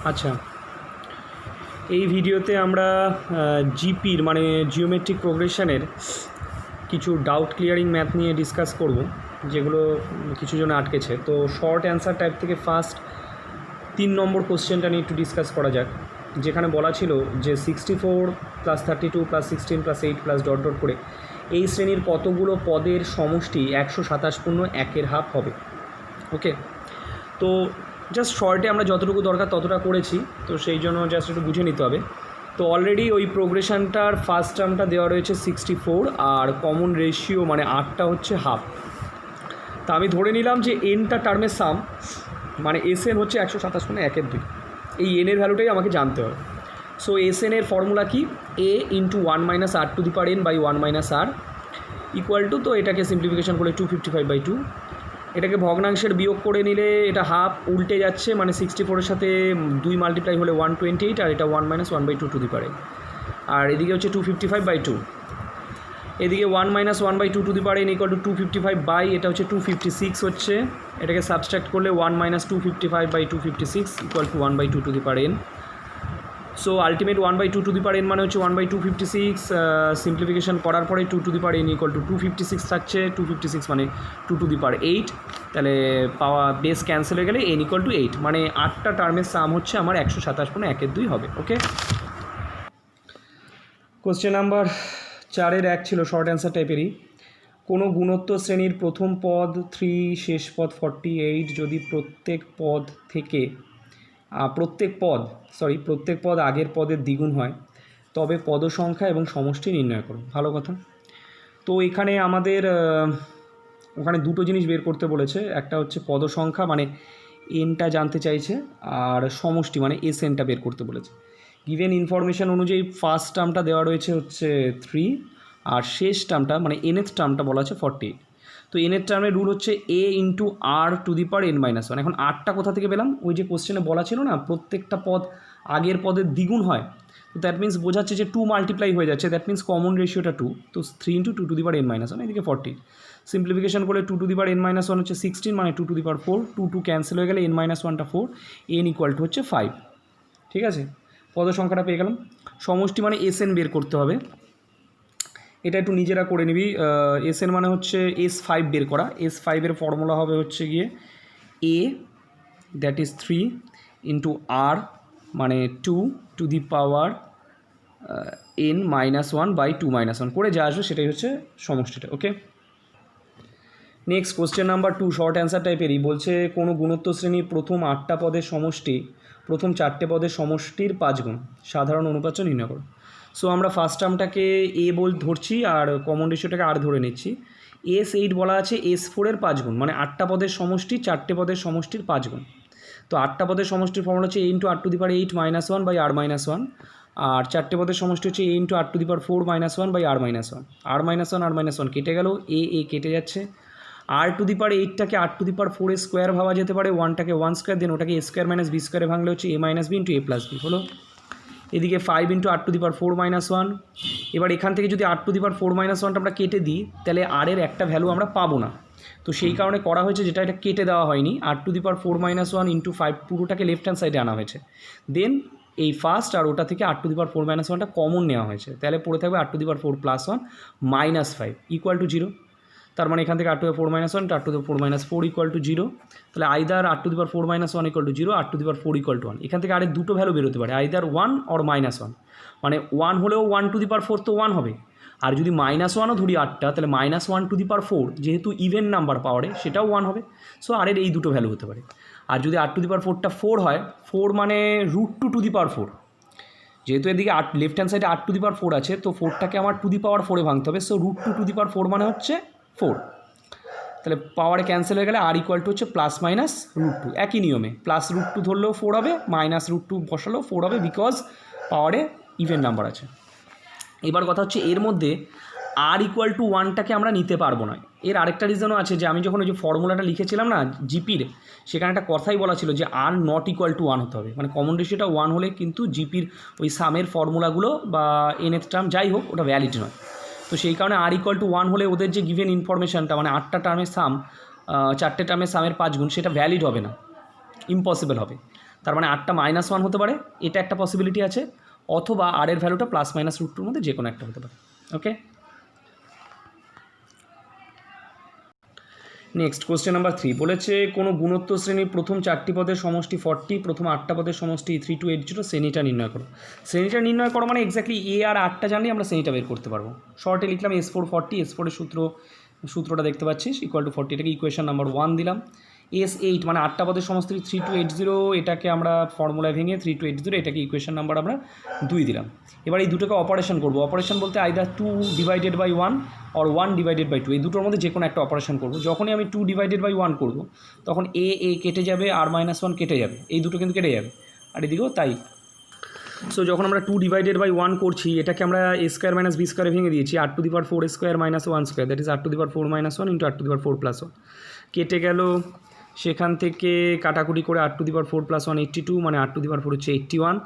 আচ্ছা, এই ভিডিওতে আমরা জিপির মানে জিওমেট্রিক প্রোগ্রেশনের কিছু ডাউট ক্লিয়ারিং ম্যাথ নিয়ে ডিসকাস করব, যেগুলো কিছু জন আটকেছে। তো শর্ট অ্যান্সার টাইপ থেকে ফার্স্ট 3 নম্বর কোশ্চেনটা নিয়ে একটু ডিসকাস করা যাক, যেখানে বলা ছিল যে 64 + 32 + 16 + 8 + ডট ডট করে এই শ্রেণীর কতগুলো পদের সমষ্টি 127 পূর্ণ 1-এর হাফ হবে। ওকে, তো জাস্ট শর্টে আমরা যতটুকু দরকার ততটা করেছি, তো সেই জন্য জাস্ট একটু বুঝে নিতে হবে। তো অলরেডি ওই প্রোগ্রেশনটার ফার্স্ট টার্মটা দেওয়া রয়েছে 64, আর কমন রেশিও মানে 8টা হচ্ছে হাফ। তা আমি ধরে নিলাম যে এনটা টার্মের সাম, মানে এস এন হচ্ছে 127 পূর্ণ 1/2। এই এনের ভ্যালুটাই আমাকে জানতে হবে। সো এস এনের ফর্মুলা কি? a × 1 - r⁴ - 1 - r equal to, তো এটাকে সিম্পলিফিকেশন করলে 255/2। এটাকে ভগ্নাংশের বিয়োগ করে নিলে এটা হাফ উল্টে যাচ্ছে, মানে 64-এর সাথে 2 মাল্টিপ্লাই হলে 128, আর এটা 1 - 1/2 আর এদিকে হচ্ছে 255/2। এদিকে 1 - 1/2 ইকুয়াল টু 255 এটা হচ্ছে 256 হচ্ছে। এটাকে সাবস্ট্রাক্ট করলে 1 - 255/256 ইকুয়াল টু 1/2 সো আলটিমেট 1/2 মানে হচ্ছে 1/256। সিম্পলিফিকেশন করার পরে 2 ইকুয়াল টু 256 থাকছে। 256 মানে 2⁸। তাহলে পাওয়া বেস ক্যান্সেল হয়ে গেলে n ইকুয়াল টু 8, মানে 8টা টার্মের সাম হচ্ছে আমার 127 পূর্ণ 1/2 হবে। ওকে, কোশ্চেন নাম্বার 4-এর 1 ছিল শর্ট অ্যান্সার টাইপেরই। কোনো গুণোত্তর শ্রেণীর প্রথম পদ 3, শেষ পদ 48 যদি প্রত্যেক পদ আগের পদের দ্বিগুণ হয়, তবে পদ সংখ্যা এবং সমষ্টি নির্ণয় করো। ভালো কথা। তো এখানে আমাদের ওখানে দুটো জিনিস বের করতে বলেছে। একটা হচ্ছে পদ সংখ্যা মানে এনটা জানতে চাইছে, আর সমষ্টি মানে এস এনটা বের করতে বলেছে। গিভেন ইনফরমেশান অনুযায়ী ফার্স্ট টার্মটা দেওয়া রয়েছে হচ্ছে 3, আর শেষ টার্মটা মানে এনএথ টার্মটা বলা আছে 48। তো এনের টার্মের রুল হচ্ছে a × r⁴ এখন 8টা কোথা থেকে পেলাম? ওই যে কোশ্চেনে বলা ছিল না প্রত্যেকটা পদ আগের পদের দ্বিগুণ হয়, তো দ্যাট মিন্স বোঝাচ্ছে যে 2 মাল্টিপ্লাই হয়ে যাচ্ছে, দ্যাট মিন্স কমন রেশিওটা 2। তো 3 × 2⁻n−1 এদিকে 40। সিম্পলিফিকেশন করলে 2⁻n−1 হচ্ছে 16, মানে 2⁴। 2 ক্যান্সেল হয়ে গেলে n−1টা 4, n ইকুয়াল টু হচ্ছে 5। ঠিক আছে, পদ সংখ্যাটা পেয়ে গেলাম। সমষ্টি মানে এস এন বের করতে হবে। এটা একটু নিজেরা করে নিবি। এস এন মানে হচ্ছে S5 বের করা। S5-এর ফর্মুলা হবে হচ্ছে গিয়ে a, that is 3, into r মানে 2⁻n - 1/2 করে যা আসবে সেটাই হচ্ছে সমষ্টিটা। Okay, next question number 2 short answer টাইপেরই। বলছে কোনো গুণোত্তর শ্রেণীর প্রথম 8টা পদের সমষ্টি প্রথম 4টে পদের সমষ্টির 5 গুণ, সাধারণ অনুপাত নির্ণয় করো। সো আমরা ফার্স্ট টার্মটাকে এ ধরছি, আর কমন রেশিওটাকে আর ধরে নিচ্ছি। S8 বলা আছে S4-এর 5 গুণ, মানে 8টা পদের সমষ্টি 4টে পদের সমষ্টির 5 গুণ। তো 8টা পদের সমষ্টির ফর্মুলা হচ্ছে a × r⁴ - 1/r−1, আর 4টে পদের সমষ্টি হচ্ছে a × r⁴ - 1/r−1। r−1 কেটে গেল, a কেটে যাচ্ছে। r⁴টাকে r⁴ স্কোয়ার ভাবা যেতে পারে, 1টাকে 1 স্কোয়ার, দেন ওটাকে a² - b² ভাঙলে হচ্ছে a - b × a + b হলো। এদিকে 5 × r⁴ - 1। এবার এখান থেকে যদি r⁴ - 1টা আমরা কেটে দিই, তাহলে r এর একটা ভ্যালু আমরা পাবো না। তো সেই কারণে করা হয়েছে যেটা, এটা কেটে দেওয়া হয়নি। r⁴ - 1 × 5 পুরোটাকে লেফট হ্যান্ড সাইডে আনা হয়েছে। দেন এই ফার্স্ট আর ওটা থেকে r⁴ - 1টা কমন নেওয়া হয়েছে, তাহলে পড়ে থাকবে r⁴ + 1 - 5 ইকুয়াল টু 0। তার মানে এখান থেকে r⁴ - 1 r⁴ - 4 ইকুয়াল টু 0। তাহলে either r⁴ - 1 equal to 0, r⁴ equal to 1। এখান থেকে আরেক দুটো ভ্যালু বেরোতে পারে, আইদার 1 অর -1। মানে 1 হলেও 1⁴ তো 1 হবে, আর যদি -1ও ধরি 8টা, তাহলে -1⁴ যেহেতু ইভেন নাম্বার পাওয়ারে সেটাও 1 হবে। সো আর এর এই দুটো ভ্যালু হতে পারে। আর যদি r⁴টা 4 হয়, 4 মানে √2⁴, যেহেতু এদিকে লেফট হ্যান্ড সাইডে r⁴ আছে, তো 4টাকে আমার 2⁴ ভাঙতে হবে। সো √2⁴ মানে হচ্ছে 4। তাহলে পাওয়ারে ক্যান্সেল হয়ে গেলে আর ইকুয়াল টু হচ্ছে +-√2। একই নিয়মে +√2 ধরলেও 4 হবে, -√2 বসালেও 4 হবে, বিকজ পাওয়ারে ইভেন নাম্বার আছে। এবার কথা হচ্ছে এর মধ্যে r ইকুয়াল টু 1টাকে আমরা নিতে পারবো না। এর আরেকটা রিজনও আছে, যে আমি যখন ওই যে ফর্মুলাটা লিখেছিলাম না জিপির, সেখানে একটা কথাই বলা ছিল যে r নট ইকুয়াল টু 1 হতে হবে, মানে কমন রেশিওটা 1 হলে কিন্তু জিপির ওই সামের ফর্মুলাগুলো বা nth টার্ম যাই হোক ওটা ভ্যালিড নয়। তো সেই কারণে r ইকুয়াল টু 1 হলে ওদের যে গিভেন ইনফরমেশানটা মানে 8টা টার্মের সাম 4টে টার্মের সামের 5 গুণ, সেটা ভ্যালিড হবে না, ইম্পসিবল হবে। তার মানে আরটা -1 হতে পারে, এটা একটা পসিবিলিটি আছে, অথবা আর এর ভ্যালুটা +-√2 মধ্যে যে কোনো একটা হতে পারে। ওকে, নেক্সট কোশ্চেন নাম্বার 3 বলেছে কোনো গুণোত্তর শ্রেণীর প্রথম 4টি পদের সমষ্টি 40, প্রথম 8টা পদের সমষ্টি 3280, শ্রেণীটা নির্ণয় করো। শ্রেণীটা নির্ণয় করো মানে এক্স্যাক্টলি এ আর 8টা জানলেই আমরা শ্রেণীটা বের করতে পারবো। শর্টে লিখলাম S4 40, S4 এর সূত্রটা দেখতে পাচ্ছিস =40, এটাকে ইকুয়েশন নাম্বার 1 দিলাম। S8 মানে 8টা পদের সমষ্টি 3280, এটাকে আমরা ফর্মুলায় ভেঙে 3280, এটাকে ইকুয়েশন নাম্বার আমরা 2 দিলাম। এবার এই দুটোকে অপারেশন করবো। অপারেশন বলতে আইদার 2/1 or 1/2, এই দুটোর মধ্যে যে কোনো একটা অপারেশন করবো। যখনই আমি 2/1 করবো তখন এ কেটে যাবে, r-1 কেটে যাবে, এই দুটো কিন্তু কেটে যাবে, আর এদিকেও তাই। সো যখন আমরা 2/1 করছি, এটাকে আমরা a² - b² ভেঙে দিয়েছি, r⁴² - 1², that is r⁴ - 1 into r⁴ + 1 কেটে গেল। সেখান থেকে কাটাকুটি করে r⁴ + 1 82, মানে r⁴ হচ্ছে 81।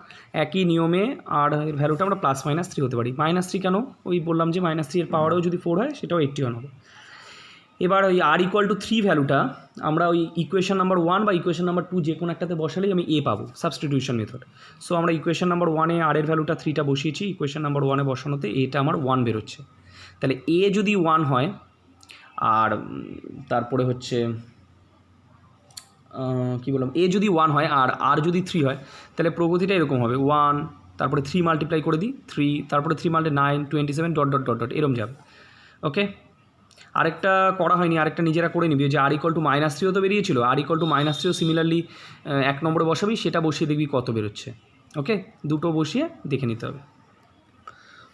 একই নিয়মে আর এর ভ্যালুটা আমরা +-3 হতে পারি। -3 কেন? ওই বললাম যে -3 এর পাওয়ারেও যদি 4 হয় সেটাও 81 হবে। এবার ওই r=3 ভ্যালুটা আমরা ওই ইকুয়েশন নাম্বার 1 বা ইকুয়েশন নাম্বার 2 যে কোনো একটাতে বসালেই আমি এ পাবো, সাবস্টিটিউশন মেথড। সো আমরা ইকুয়েশন নাম্বার 1-এ আর এর ভ্যালুটা 3টা বসিয়েছি, ইকুয়েশন নাম্বার 1-এ বসানোতে এটা আমার 1 বেরোচ্ছে। তাহলে এ যদি 1 হয় আর তারপরে হচ্ছে কী বললাম, এ যদি 1 হয় আর আর যদি 3 হয়, তাহলে প্রগতিটা এরকম হবে 1, তারপরে 3 মাল্টিপ্লাই করে দিই 3, তারপরে 3 × 9 27 ... এরম যাবে। ওকে, আরেকটা করা হয়নি, আরেকটা নিজেরা করে নিবি, যে r=-3 তো বেরিয়েছিল, r=-3 সিমিলারলি 1 নম্বরে বসাবি, সেটা বসিয়ে দেখবি কত বেরোচ্ছে। ওকে, দুটো বসিয়ে দেখে নিতে হবে।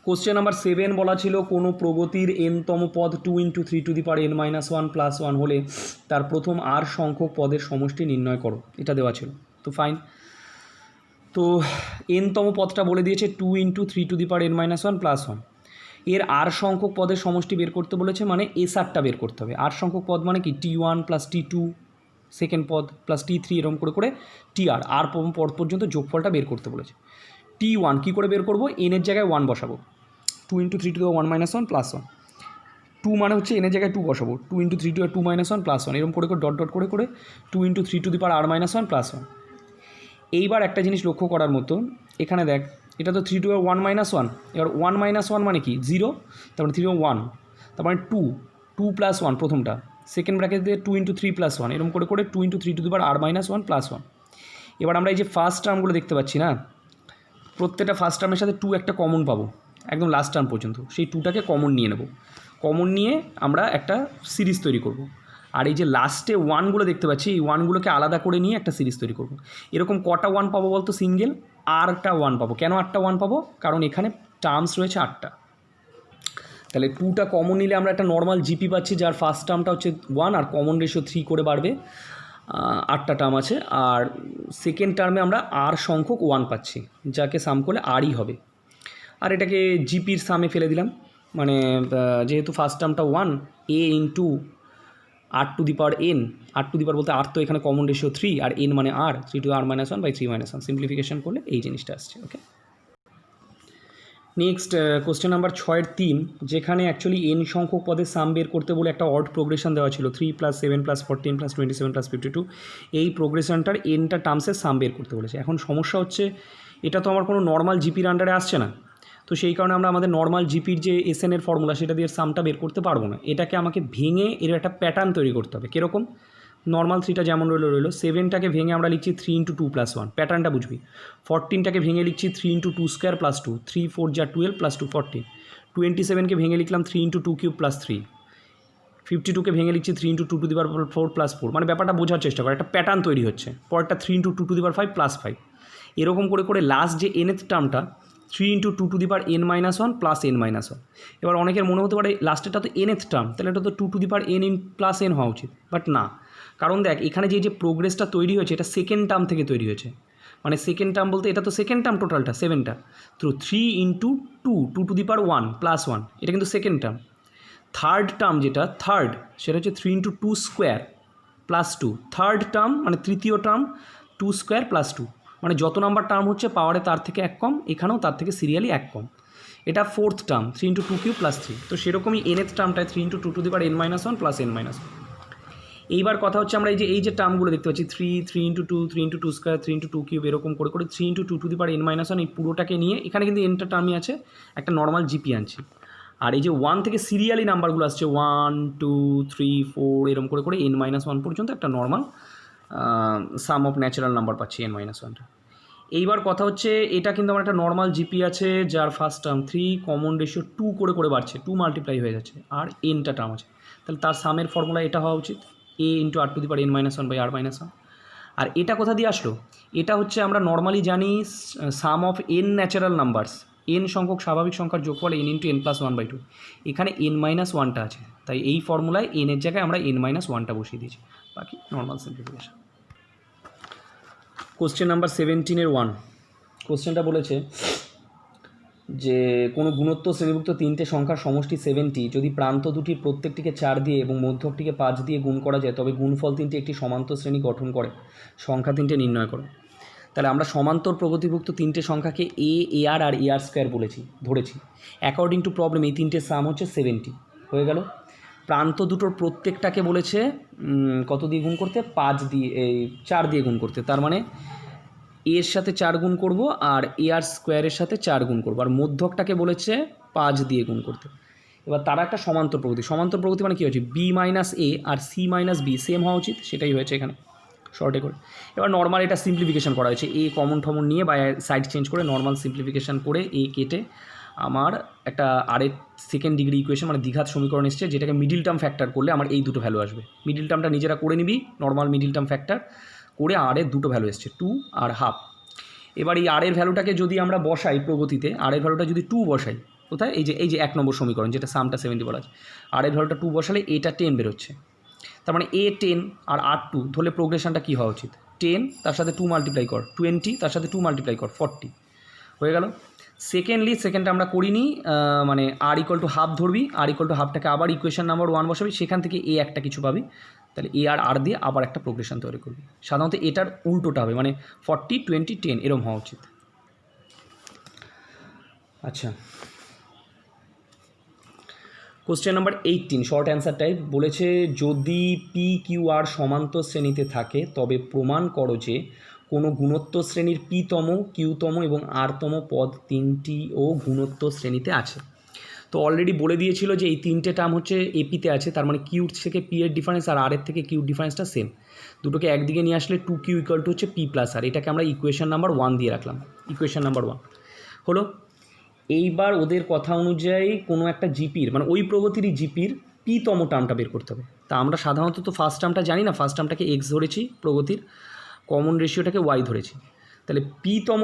কোশ্চেন নাম্বার 7 বলা ছিল কোনো প্রগতির n-তম পদ 2 × 3n-1 + 1 হলে তার প্রথম r সংখ্যক পদের সমষ্টি নির্ণয় করো, এটা দেওয়া ছিল। তো ফাইন, তো n-তম পদটা বলে দিয়েছে 2 × 3n-1 + 1, এর আর সংখ্যক পদের সমষ্টি বের করতে বলেছে, মানে S8টা বের করতে হবে। আর সংখ্যক পদ মানে কি t1 + t2 সেকেন্ড পদ + t3, এরকম করে করে tr আর পদ পর্যন্ত যোগফলটা বের করতে বলেছে। t1 কী করে বের করবো? n এর জায়গায় 1 বসাবো, 2 × 3n-1 - 1 + 1। 2 মানে হচ্ছে n এর জায়গায় 2 বসাবো, 2 × 3n-2 - 1 + 1, এরকম করে করে ডট করে করে 2 × 3r-1 + 1। এইবার একটা জিনিস লক্ষ্য করার মতো, এখানে দেখ, এটা তো 3n-1 - 1, এবার 1 - 1 মানে কি 0, তারপরে 3n-1, তারপরে 2 + 1 প্রথমটা, সেকেন্ড ব্র্যাকেট দিয়ে 2 × 3 + 1, এরকম করে করে 2 × 3r-1 + 1। এবার আমরা এই যে ফার্স্ট টার্মগুলো দেখতে পাচ্ছি না, প্রত্যেকটা ফার্স্ট টার্মের সাথে 2 একটা কমন পাবো একদম লাস্ট টার্ম পর্যন্ত, সেই 2টাকে কমন নিয়ে নেব। কমন নিয়ে আমরা একটা সিরিজ তৈরি করব। আর এই যে লাস্টে 1গুলো দেখতে পাচ্ছি, এই 1গুলোকে আলাদা করে নিয়ে একটা সিরিজ তৈরি করব। এরকম কটা 1 পাবো বলতো? সিঙ্গেল আরটা 1 পাবো। কেন 8টা 1 পাবো? কারণ এখানে টার্মস রয়েছে 8টা। তাহলে 2টা কমন নিলে আমরা একটা নর্মাল জিপি পাচ্ছি, যার ফার্স্ট টার্মটা হচ্ছে 1 আর কমন রেশিও 3 করে বাড়বে, 8টা টার্ম আছে। আর সেকেন্ড টার্মে আমরা আর সংখ্যক 1 পাচ্ছি, যাকে সাম করলে আরই হবে। আর এটাকে জিপির সামে ফেলে দিলাম, মানে যেহেতু ফার্স্ট টার্মটা 1, a × r⁴n, r⁴ বলতে আর তো এখানে কমন রেশিও 3, আর n মানে r, 3r-1/3 - 1, সিম্পলিফিকেশন করলে এই জিনিসটা আসছে। ওকে, নেক্সট কোশ্চেন নাম্বার 6-3, যেখানে অ্যাকচুয়ালি n সংখ্যক পদের সাম বের করতে বলে একটা অড প্রোগ্রেশন দেওয়া ছিল, 3 + 7 + 14 + 27 + 52, এই প্রোগ্রেশনটার nটা টার্মসের সাম বের করতে বলেছে। এখন সমস্যা হচ্ছে, এটা তো আমার কোনো নর্মাল জিপির আন্ডারে আসছে না, তো সেই কারণে আমরা আমাদের নর্মাল জিপির যে SN এর ফর্মুলা, সেটা দিয়ে সামটা বের করতে পারবো না। এটাকে আমাকে ভেঙে এর একটা প্যাটার্ন তৈরি করতে হবে। কীরকম? নর্মাল 3টা যেমন রইলো, 7টাকে ভেঙে আমরা লিখছি 3 × 2 + 1, প্যাটার্নটা বুঝবি। 14টাকে ভেঙে লিখছি 3 × 2² + 2, 3 × 4 = 12 + 2 14। 27কে ভেঙে লিখলাম 3 × 2³ + 3। 52কে ভেঙে লিখছি 3 × 2⁴ + 4। মানে ব্যাপারটা বোঝার চেষ্টা করে, একটা প্যাটার্ন তৈরি হচ্ছে। পরেরটা 3 × 2⁵ + 5। এরকম করে করে লাস্ট যে nth টার্মটা 3 × 2n-1 + n-1। এবার অনেকের মনে হতে পারে লাস্টেরটা তো nth টার্ম, তাহলে এটা তো 2n + n হওয়া উচিত, বাট না। কারণ দেখ, এখানে যে প্রোগ্রেসটা তৈরি হয়েছে, এটা সেকেন্ড টার্ম থেকে তৈরি হয়েছে। মানে সেকেন্ড টার্ম বলতে এটা তো সেকেন্ড টার্ম টোটালটা 7টা, তো 3 × 2 + 1, এটা কিন্তু সেকেন্ড টার্ম। থার্ড টার্ম যেটা সেটা হচ্ছে 3 × 2² + 2, থার্ড টার্ম মানে তৃতীয় টার্ম 2² + 2, মানে যত নাম্বার টার্ম হচ্ছে পাওয়ারে তার থেকে 1 কম, এখানেও তার থেকে সিরিয়ালি 1 কম। এটা ফোর্থ টার্ম 3 × 2³ + 3। তো সেরকমই nth টার্মটায় 3 × 2n-1 + n-1। এইবার কথা হচ্ছে আমরা এই যে টার্মগুলো দেখতে পাচ্ছি 3 3 × 2 3 × 2 স্কোয়ার 3 × 2 কিউব এরকম করে 3 × 2⁻n−1 এই পুরোটাকে নিয়ে এখানে কিন্তু এনটা টার্মই আছে, একটা নর্মাল জিপি আনছি। আর এই যে 1 থেকে সিরিয়ালি নাম্বারগুলো আসছে 1 2 3 4 এরকম করে n−1 পর্যন্ত একটা normal some of natural number পাচ্ছি n−1টা। এইবার কথা হচ্ছে এটা কিন্তু আমার একটা নর্মাল জিপি আছে যার ফার্স্ট টার্ম 3 কমন রেশিও 2 করে বাড়ছে, 2 মাল্টিপ্লাই হয়ে যাচ্ছে, আর এনটা টার্ম আছে। তাহলে তার সামের ফর্মুলা এটা হওয়া উচিত a × r⁻n−1/r−1। আর এটা কোথা দিয়ে আসলো? এটা হচ্ছে আমরা নর্মালি জানি sum of n natural numbers, n সংখ্যক স্বাভাবিক সংখ্যার যোগফল n × n+1/2। এখানে n−1টা আছে, তাই এই ফর্মুলায় n এর জায়গায় আমরা n−1টা বসিয়ে দিয়েছি, বাকি নর্মাল সিম্পলিফিকেশন। কোশ্চেন নাম্বার 17-এর 1 কোশ্চেনটা বলেছে যে কোনো গুণোত্তর শ্রেণীভুক্ত তিনটে সংখ্যার সমষ্টি 70 যদি প্রান্ত দুটির প্রত্যেকটিকে 4 দিয়ে এবং মধ্যকটিকে 5 দিয়ে গুণ করা যায় তবে গুণফল তিনটে একটি সমান্তর শ্রেণী গঠন করে, সংখ্যা তিনটে নির্ণয় করো। তাহলে আমরা সমান্তর প্রগতিভুক্ত তিনটে সংখ্যাকে AR আর AR² ধরেছি। অ্যাকর্ডিং টু প্রবলেম এই তিনটে সাম হচ্ছে 70 হয়ে গেল। প্রান্ত দুটোর প্রত্যেকটাকে বলেছে কত দিয়ে গুণ করতে? 5 দিয়ে 4 দিয়ে গুণ করতে। তার মানে এর সাথে 4 গুণ করব আর AR² সাথে 4 গুণ করব, আর মধ্যকটাকে বলেছে 5 দিয়ে গুণ করতে। এবার তারা একটা সমান্তর প্রগতি মানে কী হচ্ছে? B - A আর C - B সেম হওয়া উচিত, সেটাই হয়েছে এখানে শর্টে করে। এবার নর্মাল এটা সিম্পলিফিকেশান করা হয়েছে, এ কমন নিয়ে বা সাইড চেঞ্জ করে নর্মাল সিম্পলিফিকেশান করে এ কেটে আমার একটা আরের সেকেন্ড ডিগ্রি ইকুয়েশন মানে দ্বিঘাত সমীকরণ এসছে, যেটাকে মিডিল টার্ম ফ্যাক্টর করলে আমার এই দুটো ভ্যালু আসবে। মিডিল টার্মটা নিজেরা করে নিবি, নর্মাল মিডিল টার্ম ফ্যাক্টর করে আরের দুটো ভ্যালু এসছে 2 আর হাফ। এবার এই আরের ভ্যালুটাকে যদি আমরা বসাই প্রগতিতে, আরের ভ্যালুটা যদি 2 বসাই কোথায়? এই যে 1 নম্বর সমীকরণ যেটা সামটা 70 বলা আছে, আরের ভ্যালুটা 2 বসালে এটা 10 বেরোচ্ছে। তার মানে A 10 আর R 2 ধরলে প্রোগ্রেশনটা কী হওয়া উচিত? 10 তার সাথে 2 মাল্টিপ্লাই কর 20, তার সাথে 2 মাল্টিপ্লাই কর 40 হয়ে গেল। সেকেন্ডটা আমরা করিনি, মানে R = হাফ ধরবি, R = হাফটাকে আবার ইকুয়েশন নাম্বার 1 বসাবি, সেখান থেকে A একটা কিছু পাবি, তাহলে A আর R দিয়ে আবার একটা প্রোগ্রেশন তৈরি করবি। সাধারণত এটার উল্টোটা হবে, মানে 40 20 10 এরম হওয়া উচিত। আচ্ছা, question number 18 short answer type বলেছে যদি PQR সমান্তর শ্রেণীতে থাকে তবে প্রমাণ করো যে কোনো গুণোত্তর শ্রেণীর P-তম Q-তম এবং R-তম পদ তিনটিও গুণোত্তর শ্রেণীতে আছে। তো অলরেডি বলে দিয়েছিল যে এই তিনটে টার্ম হচ্ছে এপিতে আছে, তার মানে কিউ থেকে পি এর ডিফারেন্স আর আর এর থেকে কিউ ডিফারেন্সটা সেম। দুটোকে একদিকে নিয়ে আসলে 2Q = হচ্ছে P+R, এটাকে আমরা ইকুয়েশন নাম্বার 1 দিয়ে রাখলাম, ইকুয়েশন নাম্বার 1 হলো। এইবার ওদের কথা অনুযায়ী কোনো একটা জিপির মানে ওই প্রগতিরই জিপির P-তম টার্মটা বের করতে হবে। তা আমরা সাধারণত তো ফার্স্ট টার্মটা জানি না, ফার্স্ট টার্মটাকে X ধরেছি, প্রগতির কমন রেশিওটাকে Y ধরেছি। তাহলে P-তম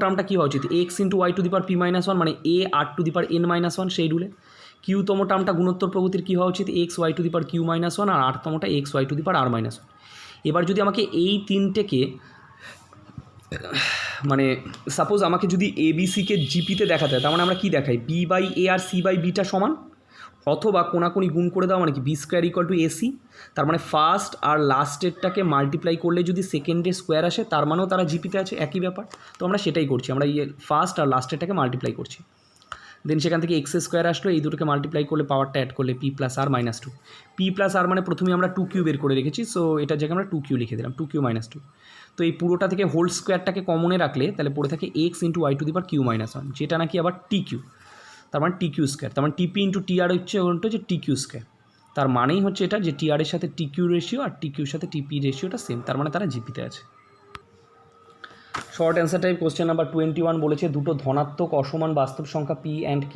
টার্মটা কী হওয়া উচিত? X × y⁻P−1 মানে AR⁻n−1 সেই রুলে। Q-তম টার্মটা গুণোত্তর প্রগতির কী হওয়া উচিত? XY⁻Q−1 আর R-তমটা XY⁻R−1। এবার যদি আমাকে এই তিনটেকে মানে সাপোজ আমাকে যদি ABCকে জিপিতে দেখাতে হয়, তার মানে আমরা কী দেখাই? B/A আর C/Bটা সমান, অথবা কোনাকুনি গুণ করে দেওয়া মানে কি B² = AC। তার মানে ফার্স্ট আর লাস্টেরটাকে মাল্টিপ্লাই করলে যদি সেকেন্ডের স্কোয়ার আসে তার মানেও তারা জিপিতে আছে, একই ব্যাপার। তো আমরা সেটাই করছি, আমরা ফার্স্ট আর লাস্টেরটাকে মাল্টিপ্লাই করছি, দেন সেখান থেকে x² আসলো, এই দুটোকে মাল্টিপ্লাই করলে পাওয়ারটা অ্যাড করলে P+R - 2। P+R মানে প্রথমে আমরা 2Q বের করে রেখেছি, সো এটার জায়গায় আমরা 2Q লিখে দিলাম, 2Q - 2। তো এই পুরোটা থেকে হোল স্কোয়ারটাকে কমনে রাখলে তাহলে পড়ে থাকে X × y⁻Q−1, যেটা নাকি আবার TQ, তার মানে TQ²। তার মানে TP × TR হচ্ছে TQ²। তার মানেই হচ্ছে এটা যে TR এর সাথে TQ রেশিও আর TQর সাথে TP রেশিওটা সেম, তার মানে তারা জিপিতে আছে। Short answer type question number 21 বলেছে দুটো ধনাত্মক অসমান বাস্তব সংখ্যা P অ্যান্ড Q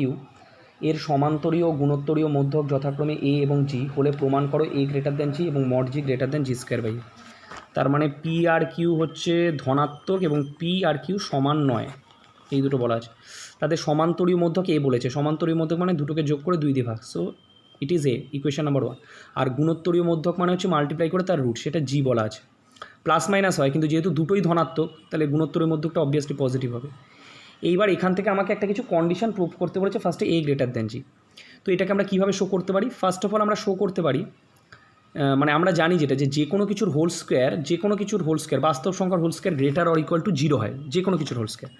এর সমান্তরীয় ও গুণোত্তরীয় মধ্যক যথাক্রমে A এবং G হলে প্রমাণ করো A > G এবং mod G > G²/A। তার মানে P আর Q হচ্ছে ধনাত্মক এবং P আর Q সমান নয়, এই দুটো বলা আছে। তাদের সমান্তরীয় মধ্যক A বলেছে, সমান্তরীয় মধ্যক মানে দুটোকে যোগ করে 2 দিয়ে ভাগ, so it is A, equation number 1। আর গুণোত্তরীয় মধ্যক মানে হচ্ছে মাল্টিপ্লাই করে তার রুট, সেটা G বলা আছে। প্লাস মাইনাস হয়, কিন্তু যেহেতু দুটোই ধনাত্মক তাহলে গুণোত্তরীয় মধ্যকটা অবভিয়াসলি পজিটিভ হবে। এইবার এখান থেকে আমাকে একটা কিছু কন্ডিশন প্রুভ করতে বলেছে, ফার্স্টে A > G। তো এটাকে আমরা কীভাবে শো করতে পারি? ফার্স্ট অফ অল আমরা শো করতে পারি, মানে আমরা জানি যেটা যে কোনো কিছুর হোল স্কোয়ার বাস্তব সংখ্যার হোল স্কোয়ার > 0 হয়, যে কোনো কিছুর হোল স্কোয়ার।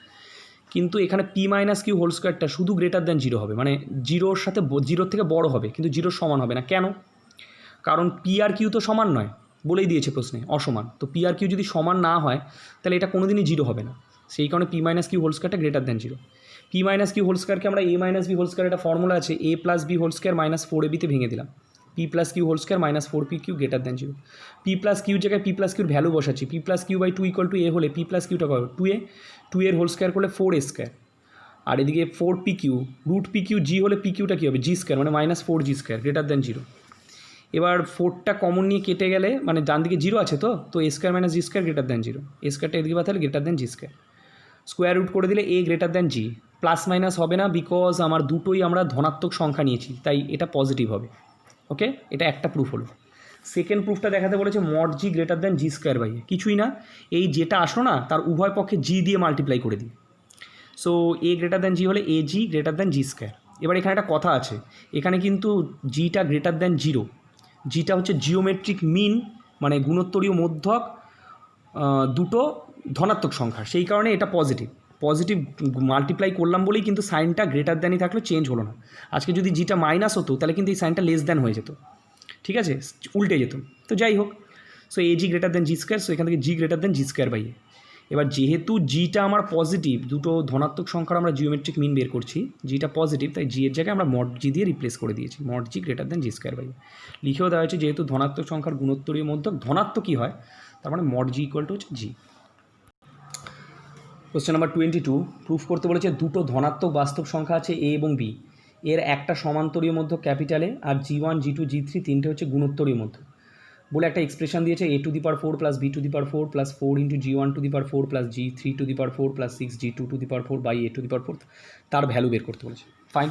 কিন্তু এখানে P - Q হোল স্কোয়ারটা শুধু > 0 হবে, মানে 0 থেকে বড় হবে কিন্তু 0 সমান হবে না। কেন? কারণ পি আর কিউ তো সমান নয়, বলেই দিয়েছে প্রশ্নে অসমান। তো পি আর কিউ যদি সমান না হয় তাহলে এটা কোনোদিনই জিরো হবে না। সেই কারণে পি মাইনাস কিউ হোল স্কোয়ারটা greater than zero. P minus q whole স্কোয়ারকে আমরা a minus b whole square, একটা ফর্মুলা আছে, a plus b whole square minus 4ab ভেঙে দিলাম। P plus q whole square minus 4p q greater than zero. P plus q জায়গায় p plus কিউর value বসাচ্ছি, p plus q by 2 equal to a হলে p plus কিউটা কবে 2a, 2 এর whole square করলে 4a square, আর এদিকে 4p Q root P Q G হলে পি কিউটা কী হবে জি স্কোয়ার, মানে minus 4g square greater than zero. এবার 4টা কমন নিয়ে কেটে গেলে মানে ডান দিকে জিরো আছে, তো এ square minus G square greater than zero, এ স্কোয়ারটা এদিকে পাঠালে greater than G square. Square root করে দিলে এ গ্রেটার দ্যান জি, প্লাস মাইনাস হবে না বিকজ আমার দুটোই আমরা ধনাত্মক সংখ্যা নিয়েছি, তাই এটা পজিটিভ হবে। ওকে, এটা একটা প্রুফ হলো। সেকেন্ড প্রুফটা দেখাতে বলেছে mod G greater than G square by, কিছুই না, এই যেটা আসলো না তার উভয় পক্ষে জি দিয়ে মাল্টিপ্লাই করে দিই। সো এ গ্রেটার দ্যান জি হলে এ g greater than G square. এবার এখানে একটা কথা আছে, এখানে কিন্তু জিটা গ্রেটার দ্যান জিরো, জিটা হচ্ছে জিওমেট্রিক মিন, মানে গুণোত্তরীয় মধ্যক দুটো ধনাত্মক সংখ্যা, সেই কারণে এটা পজিটিভ মাল্টিপ্লাই করলাম বলেই কিন্তু সাইনটা গ্রেটার দ্যানই থাকলে চেঞ্জ হলো না। আজকে যদি জিটা মাইনাস হতো তাহলে কিন্তু এই সাইনটা লেস দ্যান হয়ে যেত, ঠিক আছে, উল্টে যেত। তো যাই হোক, so a g greater than G square, so এখান থেকে g greater than G square by a. এবার যেহেতু জিটা আমার পজিটিভ, দুটো ধনাত্মক সংখ্যার আমরা জিওমেট্রিক মিন বের করছি, জিটা পজিটিভ, তাই জি এর জায়গায় আমরা মড জি দিয়ে রিপ্লেস করে দিয়েছি, mod G greater than G square by. লিখেও দেওয়া হয়েছে যেহেতু ধনাত্মক সংখ্যার গুণোত্তরীয় মধ্যক ধনাত্মকই হয়, তার মানে মড জি ইকুয়াল টু হচ্ছে জি। কোশ্চেন নাম্বার 22, প্রুফ করতে বলেছে দুটো ধনাত্মক বাস্তব সংখ্যা আছে এ এবং বি, এর একটা সমান্তরীয় মধ্যক ক্যাপিটালে আর জি1 জি2 জি3 তিনটে হচ্ছে গুণোত্তরীয় মধ্যক বলে একটা এক্সপ্রেশন দিয়েছে, a to the power 4 plus b to the power 4 plus 4 into জি1 টু দি পাওয়ার 4 প্লাস জি3 টু দি পাওয়ার 4 প্লাস 6 জি2 to the power 4 by a to the power 4, তার ভ্যালু বের করতে বলেছে। ফাইন,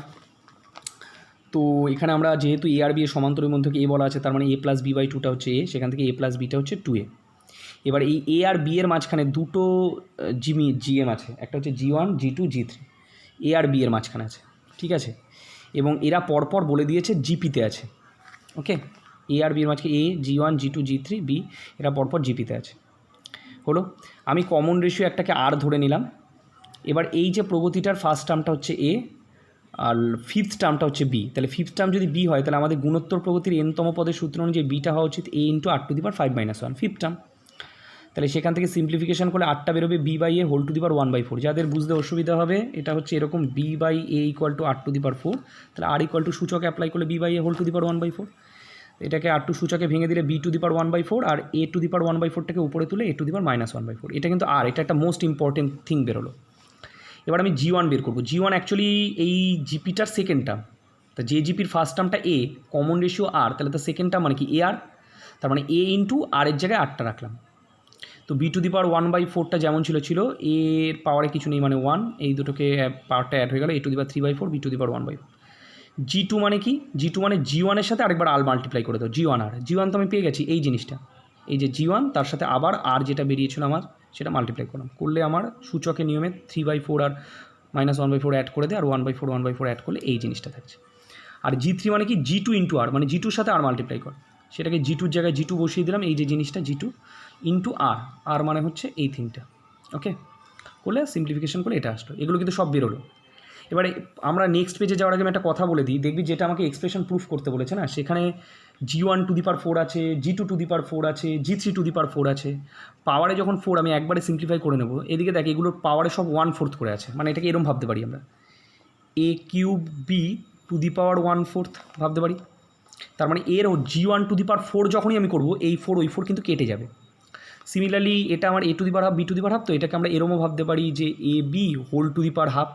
তো এখানে আমরা যেহেতু এ আর বি এর সমান্তরীয় মধ্যক এ বলা আছে, তার মানে এ প্লাস বি বাই 2টা হচ্ছে এ, সেখান থেকে এ প্লাস বিটা হচ্ছে 2a। এবার এই এ আর বি এর মাঝখানে দুটো জিএম আছে, একটা হচ্ছে জি1 জি2 জি3, এ আর বি এর মাঝখানে আছে, ঠিক আছে, এবং এরা পরপর বলে দিয়েছে জিপিতে আছে। ওকে, এ আর বি এর মাঝখানে এ জি1 জি2 জি3 বি, এরা পরপর জিপিতে আছে। হলো, আমি কমন রেশিও একটাকে আর ধরে নিলাম। এবার এই যে প্রগতিটার ফার্স্ট টার্মটা হচ্ছে এ আর ফিফথ টার্মটা হচ্ছে বি, তাহলে ফিফথ টার্ম যদি বি হয় তাহলে আমাদের গুণোত্তর প্রগতির এনতম পদের সূত্র অনুযায়ী বিটা হওয়া উচিত a into r to the power 5 - 1 fifth term. তাহলে সেখান থেকে সিম্পলিফিকেশন করলে আটটা বেরোবে b by a whole to the power 1/4। যাদের বুঝতে অসুবিধা হবে, এটা হচ্ছে এরকম b by a equal to r to the power 4, তাহলে আর ইকুয়াল টু সূচকে অ্যাপ্লাই করলে b by a whole to the power 1/4। এটাকে আর টু সূচকে ভেঙে দিলে বি টু দি পাওয়ার 1/4, আর এ টু দি পাওয়ার 1/4টাকে উপরে তুলে এ টু দি পাওয়ার -1/4। এটা কিন্তু আর, এটা একটা মোস্ট ইম্পর্টেন্ট থিং বেরোলো। এবার আমি জি1 বের করবো। জি1 অ্যাকচুয়ালি এই জিপিটার সেকেন্ড টার্ম, তা যে জিপির ফার্স্ট টার্মটা এ, কমন রেশিও আর, তাহলে তার সেকেন্ড টার্ম মানে কি এ আর, তার মানে এ ইন্টু আর এর জায়গায় আরটা রাখলাম। তো বি টু দি পাওয়ার 1/4টা যেমন ছিল এর পাওয়ারে কিছু নেই মানে 1, এই দুটোকে পাওয়ারটা অ্যাড হয়ে গেল, a to the power 3/4 b to the power 1/4। জি2 মানে কি, জি2 মানে জি1 এর সাথে আরেকবার আর মাল্টিপ্লাই করে দাও, জি1 আর, জি1 তো আমি পেয়ে গেছি এই জিনিসটা, এই যে জি1 তার সাথে আবার আর যেটা বেরিয়েছিল আমার সেটা মাল্টিপ্লাই করলাম, করলে আমার সূচকের নিয়মে 3/4 আর -1/4 অ্যাড করে দেয়, আর 1/4 অ্যাড করলে এই জিনিসটা থাকছে। আর জি3 মানে কি, জি2 ইন্টু আর, মানে জি2র সাথে আর মাল্টিপ্লাই কর, সেটাকে জি2র জায়গায় জি2 বসিয়ে দিলাম, এই যে জিনিসটা জি2 ইন্টু আর, আর মানে হচ্ছে এই থিংটা। ওকে, করলে সিম্পলিফিকেশন করে এটা আসলো, এগুলো কিন্তু সব বেরোলো। এবারে আমরা নেক্সট পেজে যাওয়ার আগে আমি একটা কথা বলে দিই, দেখবি যেটা আমাকে এক্সপ্রেশন প্রুফ করতে বলেছে না, সেখানে জি1 টু দি পাওয়ার 4 আছে, জি2 টু দি পাওয়ার 4 আছে, জি3 টু দি পাওয়ার 4 আছে। পাওয়ারে যখন 4 আমি একবারে সিম্পলিফাই করে নেবো, এদিকে দেখ এগুলোর পাওয়ারে সব 1/4 করে আছে, মানে এটাকে এরকম ভাবতে পারি আমরা, এ cube B to the power 1/4 ভাবতে পারি। তার মানে এর জি1 টু দি পাওয়ার 4 যখনই আমি করবো, এই 4 ওই 4 কিন্তু কেটে যাবে। সিমিলারলি এটা আমার a to the power half b to the power half, তো এটাকে আমরা এরমও ভাবতে পারি যে a b whole to the power half,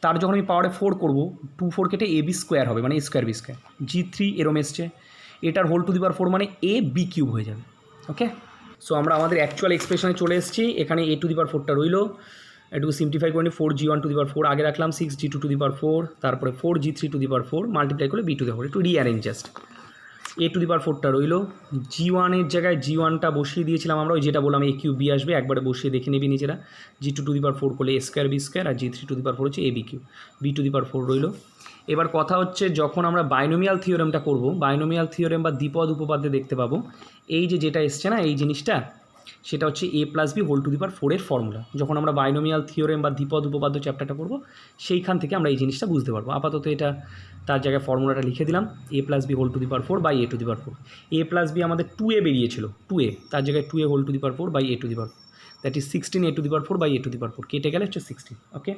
তার যখন আমি পাওয়ারে 4 করবো, 2 4 কেটে এ বি স্কোয়ার হবে, মানে এ স্কোয়ার বি স্কোয়ার, জি3 এরম এসছে, এটার হোল টু দি পাওয়ার 4 মানে এ বি কিউব হয়ে যাবে। ওকে, সো আমরা আমাদের অ্যাকচুয়াল এক্সপ্রেশনে চলে এসেছি, এখানে এ টু দি পাওয়ার 4টা রইলো, এটুকু সিম্পলিফাই করে নিই, 4g1 টু দি পাওয়ার 4 আগে রাখলাম, 6g2 টু দি পাওয়ার 4, তারপরে 4g3 to the power 4 multiply করলে বি টু দি পাওয়ার, একটু rearrange just, a to the power 4টা রইলো, জি1 এর জায়গায় জি1টা বসিয়ে দিয়েছিলাম আমরা, ওই যেটা বললাম এ কিউ বি আসবে, একবারে বসিয়ে দেখে নেবি নিজেরা, জি2 টু দি পাওয়ার 4 করলে এ স্কোয়ার বি স্কোয়ার, আর জি3 টু দি পাওয়ার 4 হচ্ছে এ b q, b to the power 4 রইলো। এবার কথা হচ্ছে যখন আমরা বাইনোমিয়াল থিওরেমটা করব, বাইনোমিয়াল থিওরেম বা দ্বিপদ উপপাদ্যে দেখতে পাবো এই যে যেটা এসছে না এই জিনিসটা, সেটা হচ্ছে a plus b whole to the power 4 এর ফর্মুলা। যখন আমরা বাইনোমিয়াল থিওরেম বা দ্বিপদ উপপাদ্য চ্যাপ্টারটা করবো সেইখান থেকে আমরা এই জিনিসটা বুঝতে পারবো। আপাতত এটা তার জায়গায় ফর্মুলাটা লিখে দিলাম, a plus b whole to the power 4 by a to the power 4। a plus b আমাদের 2a বেরিয়েছিল, 2a, তার জায়গায় 2a whole to the power 4 by a to the power 4, that is 16 a to the power 4 by a to the power 4, কেটে গেলে হচ্ছে 16। ওকে,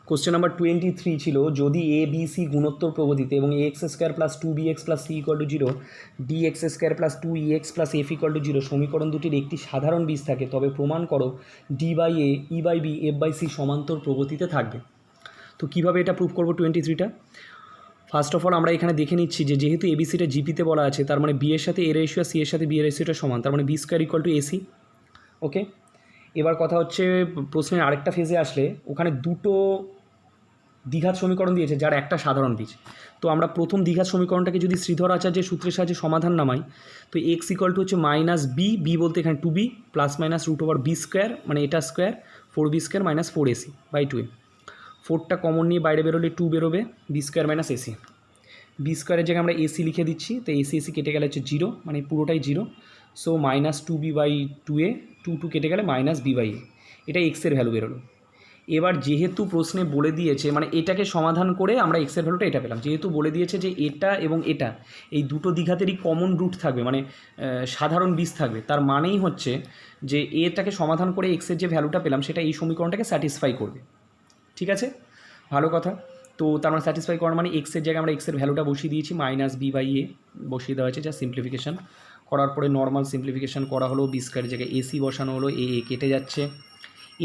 question number 23 ছিল, যদি A B C গুণোত্তর প্রগতিতে এবং X square plus 2bx plus C equal to 0, DX square plus 2ex plus F equal to 0 সমীকরণ দুটির একটি সাধারণ বীজ থাকে, তবে প্রমাণ করো D by A E by B F by C সমান্তর প্রগতিতে থাকবে। তো কীভাবে এটা প্রুভ করবো 23টা? ফার্স্ট অফ অল আমরা এখানে দেখে নিচ্ছি যে যেহেতু এবিসিটা জিপিতে বলা আছে, তার মানে বি এর সাথে এ রেশিও, সি এর সাথে বি এর রেশিওটা সমান, তার মানে b square equal to ac. Okay, এবার কথা হচ্ছে প্রশ্নের আরেকটা ফেজে আসলে ওখানে দুটো দ্বিঘাত সমীকরণ দিয়েছে যার একটা সাধারণ বীজ। তো আমরা প্রথম দ্বিঘাত সমীকরণটাকে যদি শ্রীধর আচার্যের সূত্রের সাহায্যে সমাধান নামাই, তো এক্স ইকুয়াল টু হচ্ছে মাইনাস বি, বি বলতে এখানে 2b plus minus root over B square, মানে এটা square 4b square minus 4ac by 2a। 4টা কমন নিয়ে বাইরে বেরোলে 2 বেরোবে, B square minus AC. B স্কোয়ারের জায়গায় আমরা এসি লিখে দিচ্ছি, তো এসি এসি কেটে গেলে হচ্ছে 0, মানে পুরোটাই 0। So minus 2b by 2a, 2 কেটে গেলে মাইনাস বি বাই এ, এটা এক্সের ভ্যালু বেরোলো। এবার যেহেতু প্রশ্নে বলে দিয়েছে, মানে এটাকে সমাধান করে আমরা এক্সের ভ্যালুটা এটা পেলাম, যেহেতু বলে দিয়েছে যে এটা এবং এটা এই দুটো দ্বিঘাতেরই কমন রুট থাকবে, মানে সাধারণ বীজ থাকবে, তার মানেই হচ্ছে যে এটাকে সমাধান করে এক্সের যে ভ্যালুটা পেলাম সেটা এই সমীকরণটাকে স্যাটিসফাই করবে। ঠিক আছে, ভালো কথা। তো তার মানে স্যাটিসফাই করার মানে এক্সের জায়গায় আমরা এক্সের ভ্যালুটা বসিয়ে দিয়েছি, মাইনাস বি বাই এ বসিয়ে দেওয়া হয়েছে, যা সিম্পলিফিকেশান করার পরে নর্মাল সিম্পলিফিকেশান করা হলো, বি স্কোয়ারের জায়গায় এসি বসানো হলো, এ কেটে যাচ্ছে।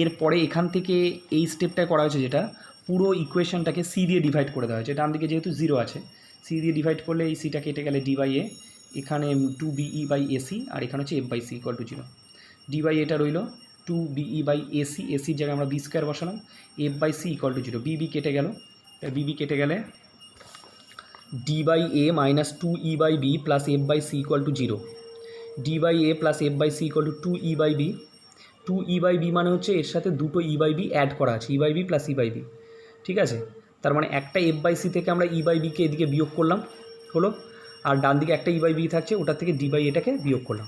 এরপরে এখান থেকে এই স্টেপটা করা হয়েছে, যেটা পুরো ইকুয়েশনটাকে সি দিয়ে ডিভাইড করে দেওয়া হয়েছে। ডান দিকে যেহেতু 0 আছে, সি দিয়ে ডিভাইড করলে এই সিটা কেটে গেলে ডি বাই এ, এখানে 2be বাই এসি, আর এখানে হচ্ছে F by C equal to 0। D by এটা রইল 2be বাই এসি, এসির জায়গায় আমরা বি স্কোয়ার বসালাম, F by C equal to 0। B B কেটে গেল, বিবি কেটে গেলে D by A minus 2e by B plus F by C equal to 0। D by A plus F by C equal to 2e by B. 2e by B মানে হচ্ছে এর সাথে দুটো e by B add করা আছে, e by B plus e by B. ঠিক আছে, তার মানে একটা এফ বাই সি থেকে আমরা e বাই বিকে এদিকে বিয়োগ করলাম হলো, আর ডান দিকে একটা e বাই বি থাকছে, ওটার থেকে ডি বাই এটাকে বিয়োগ করলাম।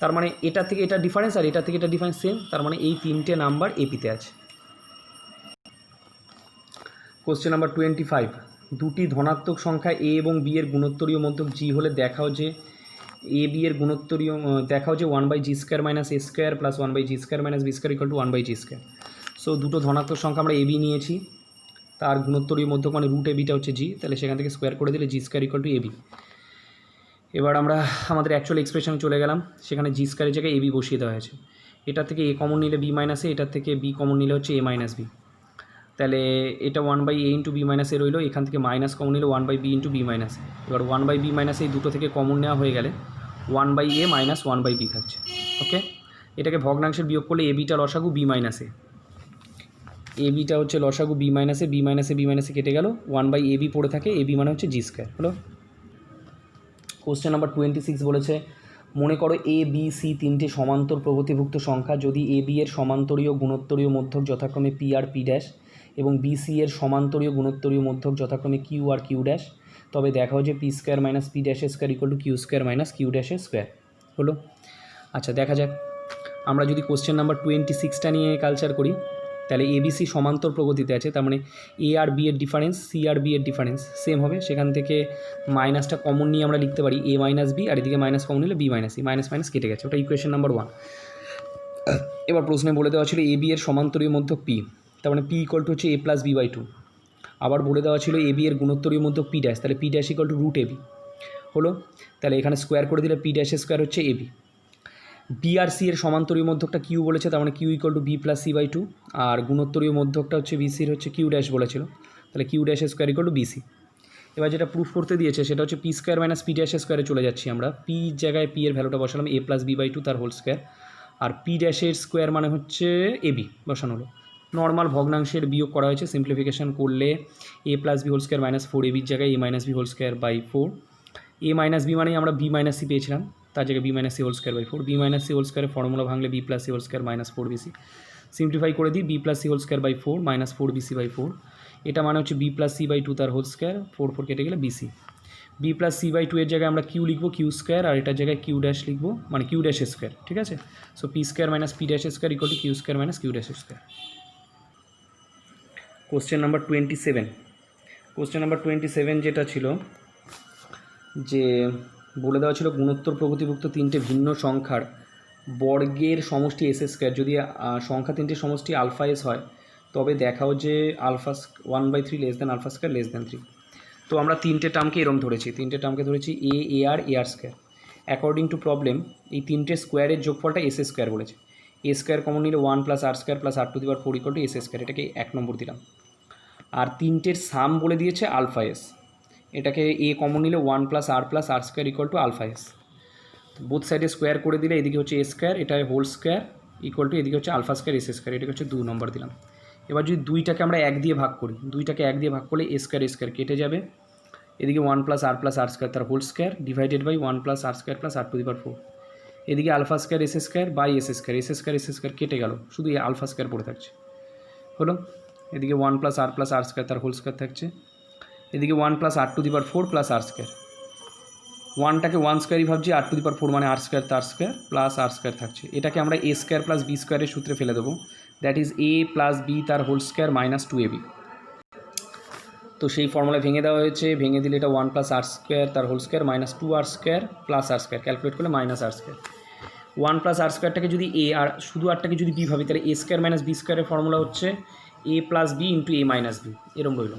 তার মানে এটা থেকে এটা ডিফারেন্স আর এটা থেকে এটা ডিফারেন্স সেম, তার মানে এই তিনটে নাম্বার এপিতে আছে। কোশ্চেন নাম্বার 25, দুটি ধনাত্মক সংখ্যা এ এবং বি এর গুণোত্তরীয় মধ্যক জি হলে দেখাও যে এ বি এর গুণোত্তরীয় দেখাও যে 1/g square minus A square plus 1/g square minus B square equal to 1/g square. So দুটো ধনাত্মক সংখ্যা আমরা এ বি নিয়েছি, তার গুণোত্তরীয় মধ্যক মানে রুট এ বিটা হচ্ছে জি, তাহলে সেখান থেকে স্কোয়ার করে দিলে g square equal to a b. এবার আমরা আমাদের অ্যাকচুয়াল এক্সপ্রেশনে চলে গেলাম, সেখানে জি স্কোয়ারের জায়গায় এ বি বসিয়ে দেওয়া হয়েছে। এটা থেকে এ কমন নিলে বি মাইনাস এ, এটার থেকে বি কমন নিলে হচ্ছে এ মাইনাস বি, তাহলে এটা 1/a ইন্টু বি মাইনাস এ রইলো, এখান থেকে মাইনাস কমন নিলে 1/b ইন্টু বি মাইনাস এ। এবার 1/b মাইনাস এই দুটো থেকে কমন নেওয়া হয়ে গেলে 1/a মাইনাস 1/b থাকছে। ওকে, এটাকে ভগ্নাংশের বিয়োগ করলে এ বিটা লসাগু বি মাইনাস এ, এ বিটা হচ্ছে লসাগু B minus A, B minus A B minus এ কেটে গেল, 1/ab পড়ে থাকে, এ বি মানে হচ্ছে জি স্কোয়ার হলো। কোশ্চেন নাম্বার 26 বলেছে, মনে করো এ বি সি তিনটে সমান্তর প্রগতিভুক্ত সংখ্যা, যদি এ বি এর সমান্তরীয় গুণোত্তরীয় মধ্যক যথাক্রমে পি আর পি ড্যাশ এবং বি সি এর সমান্তরীয় গুণোত্তরীয় মধ্যক যথাক্রমে কিউ আর কিউ ড্যাশ, তবে দেখাও যে পি স্কোয়ার মাইনাস পি ড্যাশের square equal to Q square minus Q ড্যাশের স্কোয়ার হলো। আচ্ছা দেখা যাক, আমরা যদি কোশ্চেন নাম্বার 26টা নিয়ে কালচার করি, তাহলে এবিসি সমান্তর প্রগতিতে আছে, তার মানে এ আর বি এর ডিফারেন্স, সি আর বি এর ডিফারেন্স সেম হবে, সেখান থেকে মাইনাসটা কমন নিয়ে আমরা লিখতে পারি এ মাইনাস বি, আর এদিকে মাইনাস কমন নিলে B minus C, minus minus কেটে গেছে, ওটা ইকুয়েশন নাম্বার 1। এবার প্রশ্নে বলে দেওয়া ছিল এ বি এর সমান্তরীয় মধ্যক পি, তার মানে পি ইকুয়াল টু হচ্ছে এ প্লাস বি বাই 2। আবার বলে দেওয়া ছিল এ বি এর গুণোত্তরীয় মধ্যক পি ড্যাশ, তাহলে P dash equal to root A B হলো, তাহলে এখানে স্কোয়ার করে দিলে পি ড্যাশের স্কোয়ার হচ্ছে এ বি। বি আর সি এর সমান্তরীয় মধ্যকটা কিউ বলেছে, তার মানে Q equal to B plus C by 2, আর গুণোত্তরীয় মধ্যকটা হচ্ছে বিসির হচ্ছে কিউ ড্যাশ বলেছিল, তাহলে Q dash square equal to BC. এবার যেটা প্রুফ করতে দিয়েছে সেটা হচ্ছে P square minus P dash স্কোয়ারে চলে যাচ্ছি আমরা, পি জায়গায় পি এর ভ্যালুটা বসালাম এ প্লাস বি বাই 2 তার হোল স্কোয়ার, আর পি ড্যাশের স্কোয়ার মানে হচ্ছে এ বি বসানো হলো, নর্মাল ভগ্নাংশের বিয়োগ করা হয়েছে, সিম্পলিফিকেশান করলে a plus b whole square minus 4 a বির জায়গায় a minus b whole square by 4, a minus b মানেই আমরা বি মাইনাস সি পেয়েছিলাম, তার জায়গায় b minus c whole square by 4, b minus c whole স্কোয়ারের ফর্মুলা ভাঙলে b plus c whole square minus 4bc, simplify করে দিই b plus c whole square by 4 minus 4bc by 4, এটা মানে হচ্ছে বি প্লাস সি বাই 2 তার whole square, 4 কেটে গেলে BC. B plus C by two এর জায়গায় আমরা কিউ লিখবো কিউ স্কোয়ার, আর এটার জায়গায় কিউ ড্যাশ লিখবো, মানে কিউ ড্যাশ স্কোয়ার, ঠিক আছে। So P square minus P dash square equal to Q square minus Q dash square. Question number 27। Question number 27 যেটা ছিল, যে বলে দেওয়া ছিল গুণোত্তর প্রগতিভুক্ত তিনটে ভিন্ন সংখ্যার বর্গের সমষ্টি এস স্কোয়ার যদি সংখ্যা তিনটে সমষ্টি আলফা এস হয়, তবে দেখাও যে alpha 1/3 less than alpha square less than 3। তো আমরা তিনটে টার্মকে এরম ধরেছি, তিনটে টার্মকে ধরেছি এ আর স্কোয়ার। অ্যাকর্ডিং টু প্রবলেম এই তিনটে স্কোয়ারের যোগফলটা এস স্কোয়ার বলেছে। এ স্কোয়ার কমন নিলে 1 plus R square plus R to the power 4 equal to S square, এটাকে 1 নম্বর দিলাম। আর তিনটের সাম বলে দিয়েছে আলফা এস, এটাকে এ কমন নিলে 1 plus R square equal to alpha s. Both সাইডে স্কোয়ার করে দিলে এদিকে হচ্ছে এ স্কোয়ার, এটা হোল স্কোয়ার ইকুয়াল টু এদিকে হচ্ছে আলফা স্কোয়ার এস স্কোয়ার, এটাকে হচ্ছে 2 নম্বর দিলাম। এবার যদি দুইটাকে আমরা 1 দিয়ে ভাগ করি, দুইটাকে 1 দিয়ে ভাগ করলে এ স্কোয়ার কেটে যাবে, এদিকে 1 প্লাস আর স্কোয়ার তার whole square divided by 1 plus R square plus R to the power 4। এদিকে alpha square s square by s square কেটে গেল, শুধু এই আলফা স্কোয়ার পড়ে থাকছে, হলো। এদিকে 1 প্লাস আর স্কোয়ার তার হোল স্কোয়ার থাকছে, এদিকে 1 plus R to the power 4 plus R square, 1টাকে 1 স্কোয়ারই ভাবছি, আর টু দি পাওয়ার 4 মানে আর স্কোয়ার তার স্কোয়ার প্লাস আর স্কোয়ার থাকছে। এটাকে আমরা এ স্কোয়ার প্লাস বি স্কোয়ারের সূত্রে ফেলে দেবো, that is a plus b তার হোল স্কোয়ার মাইনাস 2ab। তো সেই ফর্মুলা ভেঙে দেওয়া হয়েছে, ভেঙে দিলে এটা 1 প্লাস আর স্কোয়ার তার whole square minus 2r square plus আর স্কোয়ার, ক্যালকুলেট করলে minus r square. 1 plus r স্কোয়ারটাকে যদি এ আর শুধু আরটাকে যদি বি ভাবি, তাহলে এ স্কোয়ার মাইনাস বি স্কোয়ারের ফর্মুলা হচ্ছে a plus b into a minus b, এরম রইল।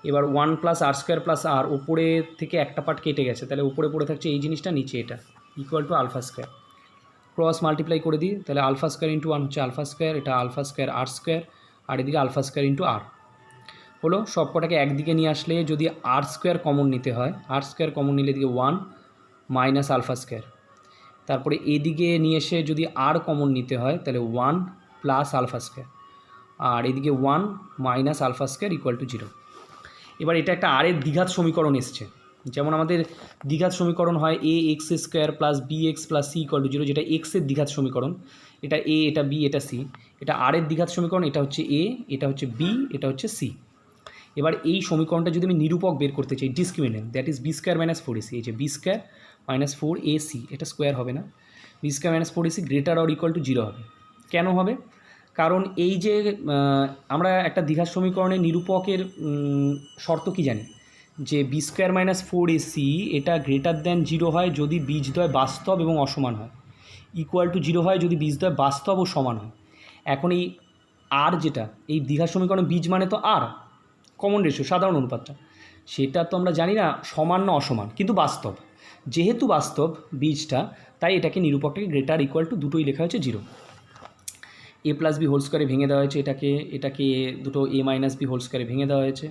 এবার 1 প্লাস আর স্কোয়ার প্লাস আর, ওপরে থেকে একটা পার্ট কেটে গেছে, তাহলে উপরে পড়ে থাকছে এই জিনিসটা, নিচে এটা equal to alpha square. Cross multiply করে দিই, তাহলে আলফা স্কোয়ার ইন্টু 1 হচ্ছে আলফা স্কোয়ার, এটা আলফা স্কোয়ার আর স্কোয়ার, আর এদিকে আলফা স্কোয়ার ইন্টু আর হলো। সব কটাকে একদিকে নিয়ে আসলে যদি আর স্কোয়ার কমন নিতে হয়, আর স্কোয়ার কমন নিলে এদিকে 1 মাইনাস আলফা স্কোয়ার, তারপরে এদিকে নিয়ে এসে যদি আর কমন নিতে হয় তাহলে 1 প্লাস আলফা স্কোয়ার, আর এদিকে 1 minus alpha square equal to 0। এবার এটা একটা আরের দ্বিঘাত সমীকরণ এসছে, যেমন আমাদের দ্বিঘাত সমীকরণ হয় a x square plus b x plus C equal to 0, যেটা এক্সের দ্বিঘাত সমীকরণ, এটা এ, এটা বি, এটা সি। এটা আরের দ্বিঘাত সমীকরণ, এটা হচ্ছে এ, এটা হচ্ছে বি, এটা হচ্ছে সি। এবার এই সমীকরণটা যদি আমি নিরূপক বের করতে চাই, discriminant, that is b square minus 4ac, এই যে বি স্কোয়ার মাইনাস 4ac, এটা স্কোয়ার হবে না, b square minus 4ac greater or equal to 0 হবে। কেন হবে? কারণ এই যে আমরা একটা দ্বিঘাত সমীকরণের নিরূপকের শর্ত কি জানি, যে বি স্কোয়ার মাইনাস 4ac এটা গ্রেটার দ্যান 0 হয় যদি বীজদ্বয় বাস্তব এবং অসমান হয়, ইকুয়াল টু 0 হয় যদি বীজদ্বয় বাস্তব ও সমান হয়। এখন এই আর যেটা এই দ্বিঘাত সমীকরণের বীজ মানে তো আর, কমন রেশিও, সাধারণ অনুপাতটা, সেটা তো আমরা জানি না সমান না অসমান, কিন্তু বাস্তব, যেহেতু বাস্তব বীজটা, তাই এটাকে নিরূপকটাকে গ্রেটার ইকুয়াল টু দুটোই লেখা হয়েছে 0। এ প্লাস বি হোল স্কোয়ারে ভেঙে দেওয়া হয়েছে, এটাকে দুটো এ মাইনাস বি হোল স্কোয়ারে ভেঙে দেওয়া হয়েছে,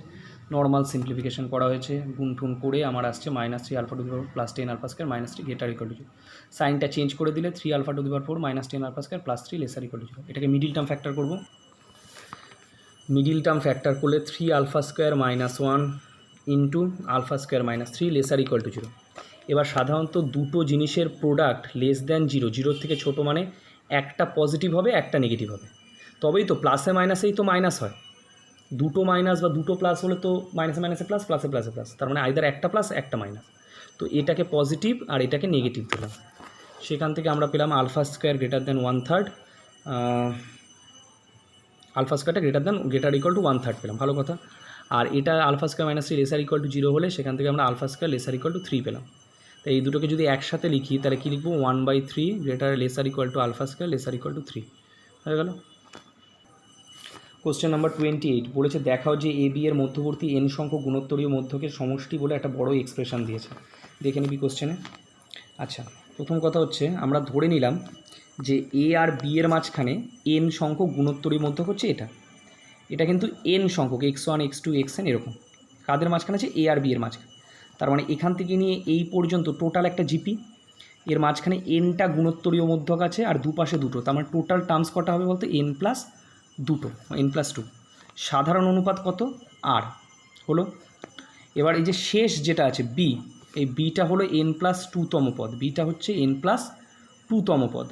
নর্মাল সিম্পলিফিকেশন করা হয়েছে, গুণঠুন করে আমার আসছে minus 3 alpha to the power plus 10 alpha square minus 3 greater equal to 0। সাইনটা চেঞ্জ করে দিলে 3 alpha to the power 4 minus 10 alpha square plus 3 lesser equal to 0। এটাকে মিডিল টার্ম ফ্যাক্টর করবো, মিডিল টার্ম ফ্যাক্টর করলে 3 alpha square minus 1 into alpha square minus 3 lesser equal to 0। এবার সাধারণত দুটো জিনিসের প্রোডাক্ট লেস দ্যান 0, 0 থেকে ছোটো মানে একটা পজিটিভ হবে একটা নেগেটিভ হবে, তবেই তো প্লাসে মাইনাসেই তো মাইনাস হয়, দুটো মাইনাস বা দুটো প্লাস হলে তো মাইনাসে মাইনাসে প্লাস, প্লাসে প্লাসে প্লাস, তার মানে আইদার একটা প্লাস একটা মাইনাস। তো এটাকে পজিটিভ আর এটাকে নেগেটিভ দিলাম, সেখান থেকে আমরা পেলাম alpha square greater than 1/3, alpha স্কোয়ারটা গ্রেটার ইকুয়াল টু 1/3 পেলাম, ভালো কথা। আর এটা alpha square minus 3 lesser equal to 0 হলে সেখান থেকে আমরা alpha square lesser equal to 3 পেলাম। তো এই দুটোকে যদি একসাথে লিখি তাহলে কী লিখবো, 1/3 greater lesser equal to alpha square lesser equal to 3 হয়ে গেল। কোশ্চেন নাম্বার 28 বলেছে দেখাও যে এ বি এর মধ্যবর্তী n সংখ্যক গুণোত্তরীয় মধ্যকের সমষ্টি বলে একটা বড় এক্সপ্রেশন দিয়েছে, দেখে নিবি কোশ্চেনে। আচ্ছা, প্রথম কথা হচ্ছে আমরা ধরে নিলাম যে এ আর বি এর মাঝখানে n সংখ্যক গুণোত্তরীয় মধ্যক হচ্ছে এটা কিন্তু n সংখ্যক x1 x2 xn এরকম, কাদের মাঝখানে আছে, এ আর বি এর মাঝখানে। তার মানে এখান থেকে নিয়ে এই পর্যন্ত টোটাল একটা জিপি, এর মাঝখানে nটা গুণোত্তরীয় মধ্যক আছে আর দুপাশে দুটো, তার মানে টোটাল টার্মস কটা হবে বলতে n প্লাস 2, সাধারণ অনুপাত কত আর হলো। এবার এই যে শেষ যেটা আছে বি, এই বিটা হলো n প্লাস 2তম পদ, বিটা হচ্ছে n প্লাস 2তম পদ,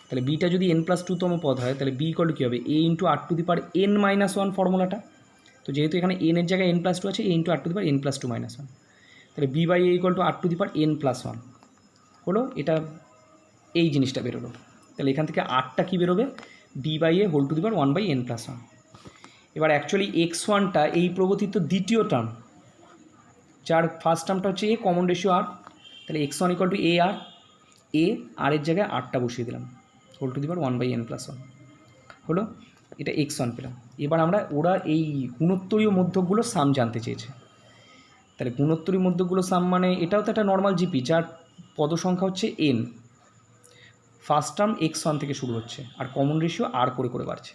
তাহলে বিটা যদি n প্লাস 2তম পদ হয় তাহলে বি ইকুয়াল টু কী হবে, a into r to the power n minus 1 ফর্মুলাটা, তো যেহেতু এখানে n এর জায়গায় n প্লাস 2 আছে, a into r to the power n plus 2 minus 1, তাহলে b by a equal to r to the power n plus one হলো, এটা এই জিনিসটা বেরোলো। তাহলে এখান থেকে আরটা কী বেরোবে, b by a whole to the power one by n plus one. এবার অ্যাকচুয়ালি এক্স ওয়ানটা এই প্রগতির তো দ্বিতীয় টার্ম, যার ফার্স্ট টার্মটা হচ্ছে এ, কমন রেশিও আর, তাহলে x one equal to a r, r এর জায়গায় আরটা বসিয়ে দিলাম whole to the power one by n plus one হলো, এটা এক্স ওয়ান পেলাম। এবার ওরা এই গুণোত্তরীয় মধ্যকগুলো সাম জানতে চেয়েছে। তাহলে গুণোত্তরীয় মধ্যকগুলো সাম মানে এটাও তো একটা নর্মাল জিপি, যার পদ সংখ্যা হচ্ছে N, first term x one থেকে শুরু হচ্ছে আর কমন রেশিও আর করে করে বাড়ছে।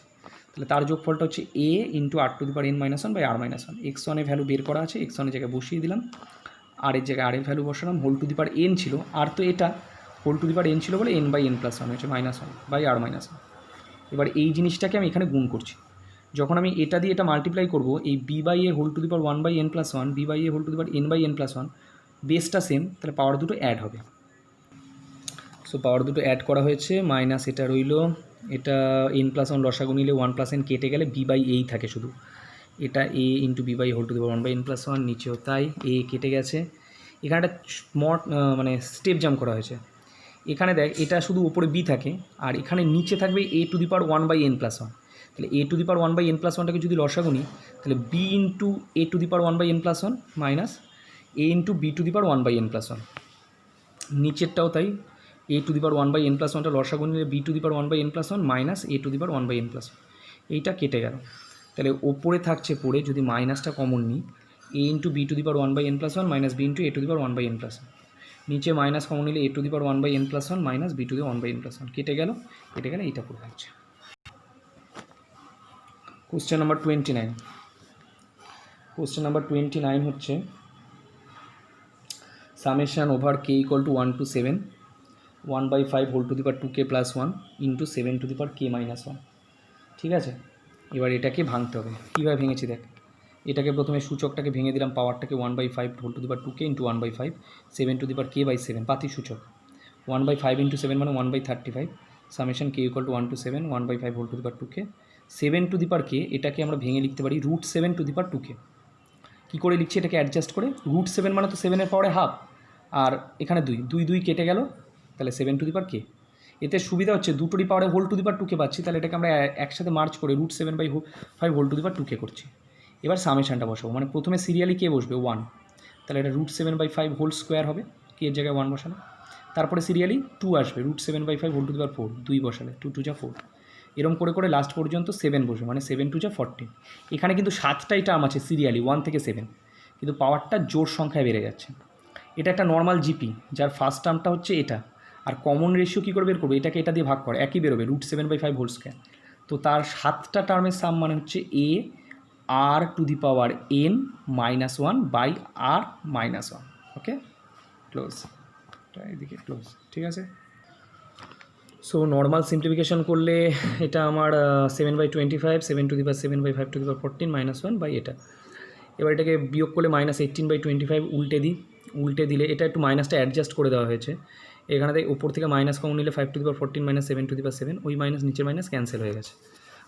তাহলে তার যোগফলটা হচ্ছে a into r to the power n minus one by r minus one. X ওয়ানের ভ্যালু বের করা আছে, এক্স ওয়ানের জায়গায় বসিয়ে দিলাম, আর এর জায়গায় আর এর ভ্যালু বসালাম, whole to the power n ছিল, আর তো এটা whole to the power n ছিল বলে n by n plus one হচ্ছে minus one by r minus one. এবার এই জিনিসটাকে আমি এখানে গুণ করছি, যখন আমি এটা দিয়ে এটা মাল্টিপ্লাই করবো, এই b by a whole to the power one by n plus one, b by a whole to the power n by n plus one, বেসটা সেম, তাহলে পাওয়ার দুটো অ্যাড হবে। সো পাওয়ার দুটো অ্যাড করা হয়েছে, মাইনাস এটা রইল, এটা এন প্লাস ওয়ান লসাগু নিলে ওয়ান প্লাস এন কেটে গেলে বি বাই এই থাকে শুধু, এটা a into b by whole to the power one by n plus one, নিচেও তাই, এ কেটে গেছে। এখানে একটা মানে স্টেপ জাম্প করা হয়েছে, এখানে দেখ এটা শুধু ওপরে বি থাকে আর এখানে নিচে থাকবে a to the power one by n plus one. তাহলে a to the power one by n plus ওয়ানটাকে যদি লসাগু নিই, তাহলে b into a to the power one by n plus one minus a into b to the power one by n plus one, নিচেরটাও তাই, a to the power one by n plus ওয়ানটা লসাগু নিলে b to the power one by n plus one minus a to the power one by n plus one, এইটা কেটে গেল। তাহলে ওপরে থাকছে পড়ে, যদি মাইনাসটা কমন নিই, a into b to the power one by n plus one minus b into a to the power one by n plus one, নিচে মাইনাস কমন নিলে a to the power one by n plus one minus b to the one by n plus one, কেটে গেলে এইটা পড়ে থাকছে। Question number 29। Question number 29 হচ্ছে summation over k equal to 1 to 7 1/5 whole to the power 2k plus 1 into 7 to the power k minus 1। ঠিক আছে, এবার এটাকে ভাঙতে হবে। কীভাবে ভেঙেছি দেখ, এটাকে প্রথমে সূচকটাকে ভেঙে দিলাম, পাওয়ারটাকে 1/5 whole to the power 2k into 1/5 7 to the power k by 7, পাতি সূচক 1/5 ইন্টু 7 মানে 1/35, সামেশন কে equal to 1 to 7 1/5 whole to the power 2k 7 to the power k, এটাকে আমরা ভেঙে লিখতে পারি √7 টু দি পাওয়ার 2k। কী করে লিখছি এটাকে অ্যাডজাস্ট করে, √7 মানে তো 7-এর পাওয়ারে হাফ, আর এখানে 2 কেটে গেল, তাহলে 7 টু দি পাওয়ার k। এতে সুবিধা হচ্ছে দুটোরই পাওয়ারে whole to the power 2k পাচ্ছি, তাহলে এটাকে আমরা একসাথে মার্চ করে √7/5 whole to the power 2k করছি। এবার সামেশনটা বসাবো, মানে প্রথমে সিরিয়ালি কে বসবে 1, তাহলে এটা √7/5 হোল স্কোয়ার হবে, কে এর জায়গায় 1 বসালে, তারপরে সিরিয়ালি 2 আসবে, √7/5 হোল টু দি পাওয়ার 4 2 বসালে 2 2 যা 4, এরকম করে করে লাস্ট পর্যন্ত 7 বসবে, মানে 7 2 যা 14। এখানে কিন্তু 7টাই টার্ম আছে সিরিয়ালি 1 থেকে 7, কিন্তু পাওয়ারটা জোর সংখ্যায় বেড়ে যাচ্ছে। এটা একটা নর্মাল জিপি, যার ফার্স্ট টার্মটা হচ্ছে এটা, আর কমন রেশিও কী করে বের করবে, এটাকে এটা দিয়ে ভাগ করে একই বেরোবে √7/5 হোল স্কোয়ার। তো তার 7টা টার্মের সাম মানে হচ্ছে a r to the power n minus 1 by r minus 1। Okay, close, এদিকে ক্লোজ। ঠিক আছে, সো নর্মাল সিম্পলিফিকেশন করলে এটা আমার 7/25 7 to the power 7/5 to the power 14 minus 1 by এটা। এবার এটাকে বিয়োগ করলে -18/25 উল্টে দিলে এটা একটু মাইনাসটা অ্যাডজাস্ট করে দেওয়া হয়েছে, এখানে থেকে উপর থেকে মাইনাস কমন নিলে 5 to the power 14 minus 7 to the power 7, ওই মাইনাস নিচের মাইনাস ক্যান্সেল হয়ে গেছে।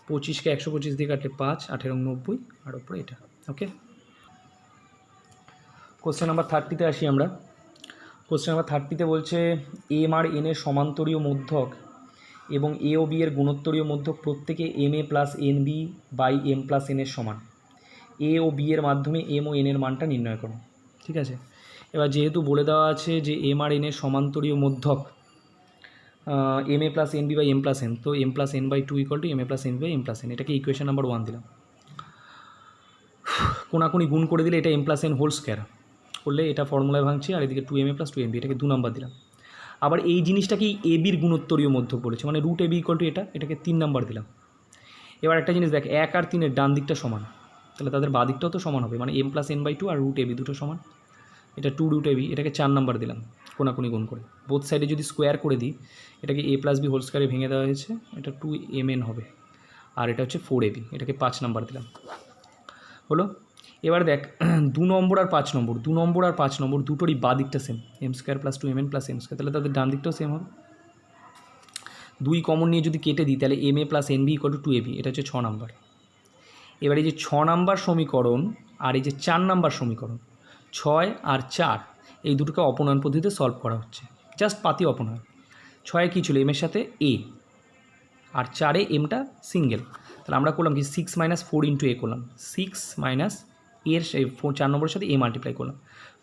25কে 125 দিয়ে কাটলে 5 18 90 আর উপরে এটা। ওকে, কোশ্চেন নাম্বার 30-তে আসি আমরা। কোশ্চেন নাম্বার 30-তে বলছে এম আর এন এর সমান্তরীয় মধ্যক এবং এ ও বি এর গুণোত্তরীয় মধ্যক প্রত্যেকে m a plus n b by m plus n এর সমান, এ ও বি এর মাধ্যমে এম ও এন এর মানটা নির্ণয় করো। ঠিক আছে, এবার যেহেতু বলে দেওয়া আছে যে এম আর এন এর সমান্তরীয় মধ্যক m a plus n b by m plus n, তো m plus n by 2 equal to m a plus n b by m plus n, এটাকে ইকুয়েশন নাম্বার 1 দিলাম। কোনাকুনি গুণ করে দিলে এটা m plus n whole square করলে এটা ফর্মুলায় ভাঙছি, আর এদিকে 2m a প্লাস 2mb, এটাকে 2 নাম্বার দিলাম। আবার এই জিনিসটাকেই এ বির গুণোত্তরীয় মধ্যক বলেছে, মানে √ab ইকুয়াল টু এটাকে 3 নাম্বার দিলাম। এবার একটা জিনিস দেখ, 1 আর 3-এর ডান দিকটা সমান, তাহলে তাদের বাঁ দিকটাও তো সমান হবে, মানে m প্লাস n বাই 2 আর √ab দুটো সমান, এটা 2 √ab, এটাকে 4 নাম্বার দিলাম কোনাকুনি গুণ করে। বোথ সাইডে যদি স্কোয়ার করে দিই, এটাকে a প্লাস বি হোল স্কোয়ারে ভেঙে দেওয়া হয়েছে, এটা 2mn হবে, আর এটা হচ্ছে 4ab, এটাকে 5 নাম্বার দিলাম। হলো, এবার দেখ 2 নম্বর আর 5 নম্বর, 2 নম্বর আর 5 নম্বর দুটোরই বাঁ দিকটা same, m square plus 2mn plus m square, তাহলে তাদের ডান দিকটাও সেম হবে। 2 কমন নিয়ে যদি কেটে দিই, তাহলে m a plus n b equal to 2ab, এটা হচ্ছে 6 নাম্বার। এবার এই যে 6 নাম্বার সমীকরণ আর এই যে 4 নাম্বার সমীকরণ, 6 আর 4 এই দুটোকে অপনয়ন পদ্ধতিতে সলভ করা হচ্ছে, জাস্ট পাতি অপনয়ন। 6 কী ছিল, এমের সাথে এ, আর 4 এমটা সিঙ্গেল। তাহলে আমরা করলাম কি 6 - 4 × a করলাম, 6 - এর 4 নম্বরের সাথে এ মাল্টিপ্লাই করলাম,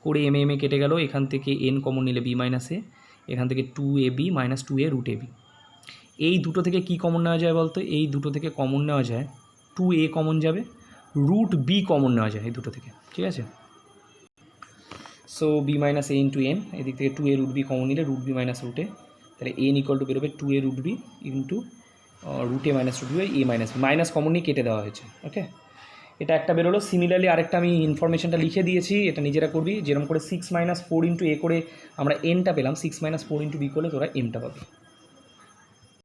করে এম এ কেটে গেল, এখান থেকে এন কমন নিলে b - a, এখান থেকে 2ab - 2a √ab। এই দুটো থেকে কি কমন নেওয়া যায় বলতো, এই দুটো থেকে কমন নেওয়া যায় 2a কমন যাবে, √b কমন নেওয়া যায় এই দুটো থেকে, ঠিক আছে। সো b - a × n, এদিক থেকে 2a √b কমন নিলে √b - √a, তাহলে n = বেরোবে 2a √b into √a - √b a - b, minus common নিয়ে কেটে দেওয়া হয়েছে। ওকে, এটা একটা বেরোলো। সিমিলারলি আরেকটা আমি ইনফরমেশনটা লিখে দিয়েছি, এটা নিজেরা করবি। যেরকম করে 6 - 4 × a করে আমরা nটা পেলাম, 6 - 4 × b করলে তোরা mটা পাবি।